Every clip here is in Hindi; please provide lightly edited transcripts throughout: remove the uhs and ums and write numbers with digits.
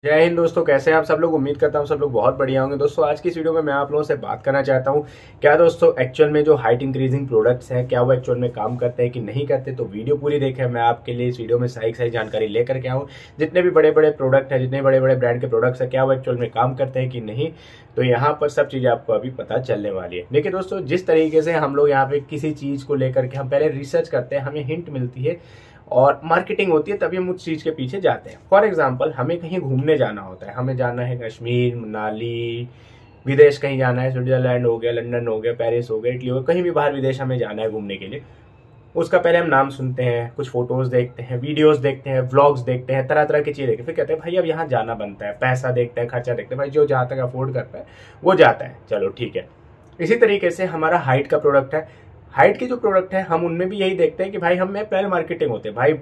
जय हिंद दोस्तों, कैसे हैं आप सब लोग। उम्मीद करता हूं सब लोग बहुत बढ़िया होंगे। दोस्तों आज की इस वीडियो में मैं आप लोगों से बात करना चाहता हूं क्या दोस्तों एक्चुअल में जो हाइट इंक्रीजिंग प्रोडक्ट्स हैं क्या वो एक्चुअल में काम करते हैं कि नहीं करते। तो वीडियो पूरी देखें, मैं आपके लिए इस वीडियो में सही जानकारी लेकर के आऊँ। जितने भी बड़े बड़े प्रोडक्ट हैं, जितने बड़े बड़े ब्रांड के प्रोडक्ट्स हैं, क्या वो एक्चुअल में काम करते हैं कि नहीं। तो यहाँ पर सब चीज़ें आपको अभी पता चलने वाली है। देखिए दोस्तों, जिस तरीके से हम लोग यहाँ पे किसी चीज़ को लेकर के हम पहले रिसर्च करते हैं, हमें हिंट मिलती है और मार्केटिंग होती है, तभी हम उस चीज के पीछे जाते हैं। फॉर एग्जाम्पल, हमें कहीं घूमने जाना होता है, हमें जाना है कश्मीर, मनाली, विदेश कहीं जाना है, स्विट्जरलैंड हो गया, लंदन हो गया, पेरिस हो गया, इटली हो गया, कहीं भी बाहर विदेश हमें जाना है घूमने के लिए। उसका पहले हम नाम सुनते हैं, कुछ फोटोज देखते हैं, वीडियोस देखते हैं, व्लॉग्स देखते हैं, तरह तरह की चीजें देखते हैं, फिर कहते हैं भाई अब यहाँ जाना बनता है। पैसा देखते हैं, खर्चा देखते हैं, भाई जो जहाँ तक अफोर्ड करता है वो जाता है, चलो ठीक है। इसी तरीके से हमारा हाइट का प्रोडक्ट है। हाइट के जो प्रोडक्ट है हम उनमें भी यही देखते हैं कि भाई हम में पहले मार्केटिंग होते हैं, भाई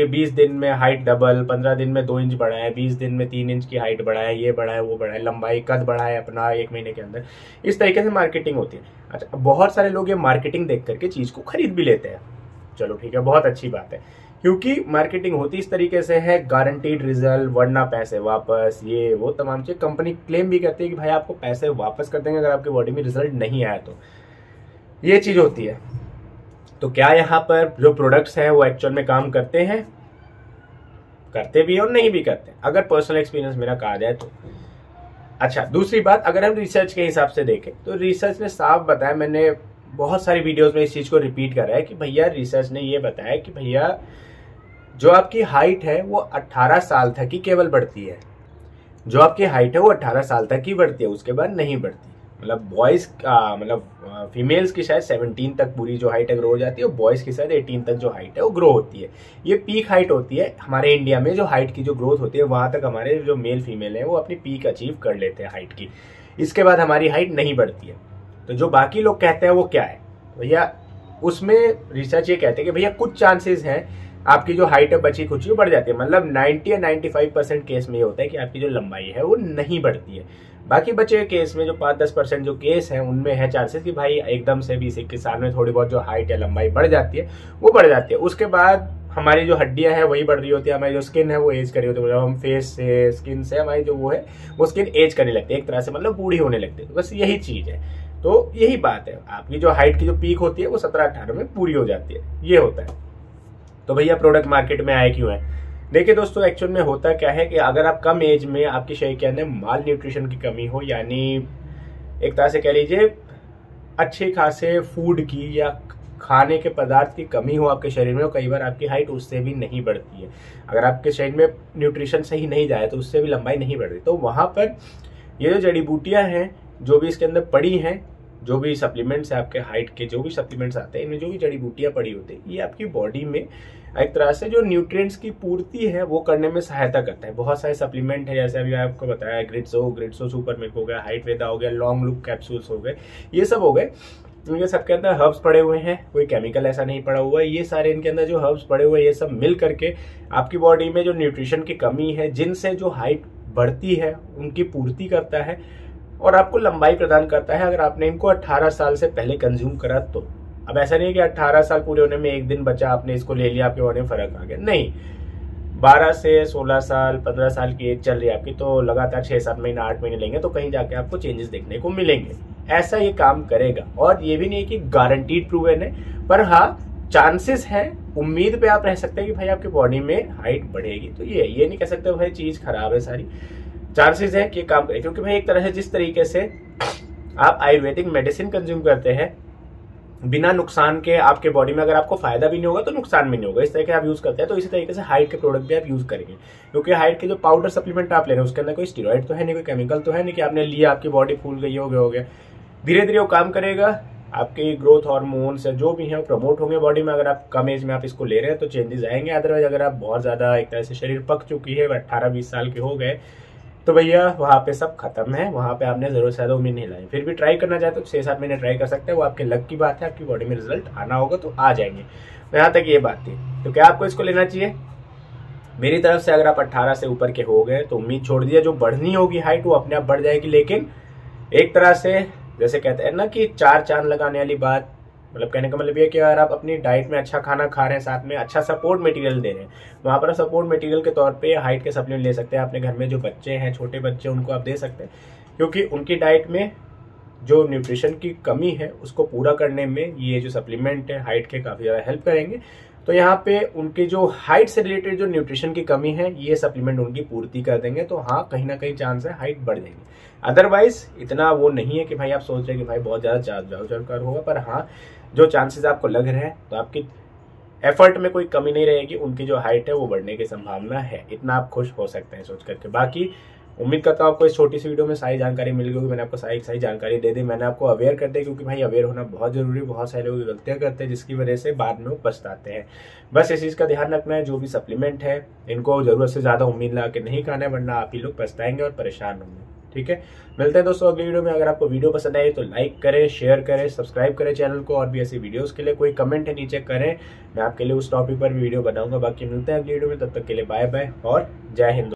20 दिन में हाइट डबल, 15 दिन में 2 इंच बढ़ा है, 20 दिन में 3 इंच की हाइट बढ़ा है, ये बढ़ा है, वो बढ़ा है, लंबाई कद बढ़ा है अपना 1 महीने के अंदर। इस तरीके से मार्केटिंग होती है। अच्छा, बहुत सारे लोग ये मार्केटिंग देख करके चीज को खरीद भी लेते हैं, चलो ठीक है, बहुत अच्छी बात है। क्योंकि मार्केटिंग होती इस तरीके से है, गारंटीड रिजल्ट, वरना पैसे वापस, ये वो तमाम चीज। कंपनी क्लेम भी करती है कि भाई आपको पैसे वापस कर देंगे अगर आपकी बॉडी में रिजल्ट नहीं आया तो, ये चीज होती है। तो क्या यहाँ पर जो प्रोडक्ट्स हैं वो एक्चुअल में काम करते हैं? करते भी और नहीं भी करते, अगर पर्सनल एक्सपीरियंस मेरा कहा जाए तो। अच्छा, दूसरी बात, अगर हम रिसर्च के हिसाब से देखें तो रिसर्च ने साफ बताया, मैंने बहुत सारी वीडियोस में इस चीज को रिपीट करा है कि भैया रिसर्च ने ये बताया कि भैया जो आपकी हाइट है वो 18 साल तक ही केवल बढ़ती है। जो आपकी हाइट है वो 18 साल तक ही बढ़ती है, उसके बाद नहीं बढ़ती। मतलब बॉयज मतलब फीमेल्स की शायद 17 तक पूरी जो हाइट है ग्रो हो जाती है, और बॉयज की शायद 18 तक जो हाइट है वो ग्रो होती है। ये पीक हाइट होती है। हमारे इंडिया में जो हाइट की जो ग्रोथ होती है वहां तक हमारे जो मेल फीमेल है वो अपनी पीक अचीव कर लेते हैं हाइट की। इसके बाद हमारी हाइट नहीं बढ़ती है। तो जो बाकी लोग कहते हैं वो क्या है भैया, उसमें रिसर्च ये कहते हैं कि भैया कुछ चांसेस हैं आपकी जो हाइट है बची खुची वो बढ़ जाती है। मतलब 90 या 95% केस में ये होता है कि आपकी जो लंबाई है वो नहीं बढ़ती है। बाकी बचे हुए केस में जो 5-10% जो केस हैं उनमें है चांसेस कि भाई एकदम से 20-21 साल में थोड़ी बहुत जो हाइट या लंबाई बढ़ जाती है वो बढ़ जाती है। उसके बाद हमारी जो हड्डियां हैं वही बढ़ रही होती है, हमारी जो स्किन है वो एज कर रही होती है। मतलब हम फेस से, स्किन से हमारी जो वो है वो स्किन एज करने लगती है, एक तरह से मतलब बूढ़ी होने लगती है। तो बस यही चीज है। तो यही बात है, आपकी जो हाइट की जो पीक होती है वो 17-18 में पूरी हो जाती है, ये होता है। तो भैया प्रोडक्ट मार्केट में आए क्यों है? देखिए दोस्तों, एक्चुअल में होता क्या है कि अगर आप कम एज में आपके शरीर के अंदर माल न्यूट्रिशन की कमी हो, यानी एक तरह से कह लीजिए अच्छे खासे फूड की या खाने के पदार्थ की कमी हो आपके शरीर में, और कई बार आपकी हाइट उससे भी नहीं बढ़ती है। अगर आपके शरीर में न्यूट्रिशन सही नहीं जाए तो उससे भी लंबाई नहीं बढ़ती। तो वहां पर ये जो जड़ी बूटियां हैं जो भी इसके अंदर पड़ी हैं, जो भी सप्लीमेंट्स है आपके हाइट के, जो भी सप्लीमेंट्स आते हैं, इनमें जो भी जड़ी बूटियां पड़ी होती है, ये आपकी बॉडी में एक तरह से जो न्यूट्रिएंट्स की पूर्ति है वो करने में सहायता करता है। बहुत सारे सप्लीमेंट है, जैसे अभी आपको बताया ग्रिट्सो सुपर मिल्क हो गया, हाइट वेदा हो गया, लॉन्ग लुक कैप्सूल्स हो गए, ये सब हो गए। इनके सबके अंदर हर्ब्स पड़े हुए हैं, कोई केमिकल ऐसा नहीं पड़ा हुआ है। ये सारे इनके अंदर जो हर्ब्स पड़े हुए हैं ये सब मिल करके आपकी बॉडी में जो न्यूट्रिशन की कमी है, जिनसे जो हाइट बढ़ती है, उनकी पूर्ति करता है और आपको लंबाई प्रदान करता है। अगर आपने इनको 18 साल से पहले कंज्यूम करा तो। अब ऐसा नहीं है कि 18 साल पूरे होने में एक दिन बचा, आपने इसको ले लिया, आपके बॉडी में फर्क आ गया, नहीं। 12 से 16 साल 15 साल की एज चल रही है आपकी, तो लगातार 6-7 महीने 8 महीने लेंगे तो कहीं जाके आपको चेंजेस देखने को मिलेंगे। ऐसा ये काम करेगा। और ये भी नहीं कि गारंटीड प्रूवन है, पर हाँ चांसेस है, उम्मीद पे आप रह सकते हैं कि भाई आपकी बॉडी में हाइट बढ़ेगी। तो ये नहीं कह सकते भाई चीज खराब है सारी, चांसेस है कि काम करे। क्योंकि भाई एक तरह से जिस तरीके से आप आयुर्वेदिक मेडिसिन कंज्यूम करते हैं बिना नुकसान के, आपके बॉडी में अगर आपको फायदा भी नहीं होगा तो नुकसान भी नहीं होगा, इस तरह के आप यूज करते हैं। तो इसी तरीके से हाइट के प्रोडक्ट भी आप यूज करेंगे। क्योंकि हाइट के जो पाउडर सप्लीमेंट आप ले रहे हैं उसके अंदर कोई स्टेरॉइड तो है नहीं, कोई केमिकल तो है नहीं कि आपने लिया आपकी बॉडी फूल गई, हो गया। धीरे धीरे वो काम करेगा, आपकी ग्रोथ हार्मोन्स जो भी है वो प्रमोट होंगे बॉडी में। अगर आप कम एज में आप इसको ले रहे हैं तो चेंजेस आएंगे। अदरवाइज अगर आप बहुत ज्यादा एक तरह से शरीर पक चुकी है, 18-20 साल के हो गए, तो भैया वहां पे सब खत्म है, वहां पे आपने जरूर से ज्यादा उम्मीद नहीं लाई। फिर भी ट्राई करना चाहे तो 6-7 महीने ट्राई कर सकते हैं, वो आपके लक की बात है। आपकी बॉडी में रिजल्ट आना होगा तो आ जाएंगे। तो यहाँ तक ये बात थी। तो क्या आपको इसको लेना चाहिए? मेरी तरफ से अगर आप 18 से ऊपर के हो गए तो उम्मीद छोड़ दिया, जो बढ़नी होगी हाइट वो अपने आप बढ़ जाएगी। लेकिन एक तरह से जैसे कहते हैं ना कि 4 चांद लगाने वाली बात, मतलब कहने का मतलब ये है कि अगर आप अपनी डाइट में अच्छा खाना खा रहे हैं, साथ में अच्छा सपोर्ट मटेरियल दे रहे हैं, वहाँ पर सपोर्ट मटेरियल के तौर पे हाइट के सप्लीमेंट ले सकते हैं। अपने घर में जो बच्चे हैं, छोटे बच्चे, उनको आप दे सकते हैं, क्योंकि उनकी डाइट में जो न्यूट्रिशन की कमी है उसको पूरा करने में ये जो सप्लीमेंट है हाइट के काफ़ी ज़्यादा हेल्प करेंगे। तो यहाँ पे उनकी जो हाइट से रिलेटेड जो न्यूट्रिशन की कमी है ये सप्लीमेंट उनकी पूर्ति कर देंगे। तो हाँ, कहीं ना कहीं चांस है हाइट बढ़ जाएगी। अदरवाइज इतना वो नहीं है कि भाई आप सोच रहे हैं कि भाई बहुत ज़्यादा जानकार होगा, पर हाँ जो चांसेस आपको लग रहे हैं तो आपकी एफर्ट में कोई कमी नहीं रहेगी, उनकी जो हाइट है वो बढ़ने की संभावना है। इतना आप खुश हो सकते हैं सोच करके। बाकी उम्मीद करता हूँ आपको इस छोटी सी वीडियो में सारी जानकारी मिल गई होगी। मैंने आपको सही जानकारी दे दी, मैंने आपको अवेयर कर दिया, क्योंकि भाई अवेयर होना बहुत जरूरी है। बहुत सारे लोग गलतियां करते हैं जिसकी वजह से बाद में वो पछताते हैं। बस इस चीज़ का ध्यान रखना है, जो भी सप्लीमेंट है इनको जरूरत से ज़्यादा उम्मीद लगा के नहीं खाना है, वरना आप ही लोग पछताएंगे और परेशान होंगे। ठीक है, मिलते हैं दोस्तों अगली वीडियो में। अगर आपको वीडियो पसंद आई तो लाइक करें, शेयर करें, सब्सक्राइब करें चैनल को, और भी ऐसी वीडियोस के लिए कोई कमेंट है नीचे करें, मैं आपके लिए उस टॉपिक पर वीडियो बनाऊंगा। बाकी मिलते हैं अगली वीडियो में, तब तक के लिए बाय बाय और जय हिंद।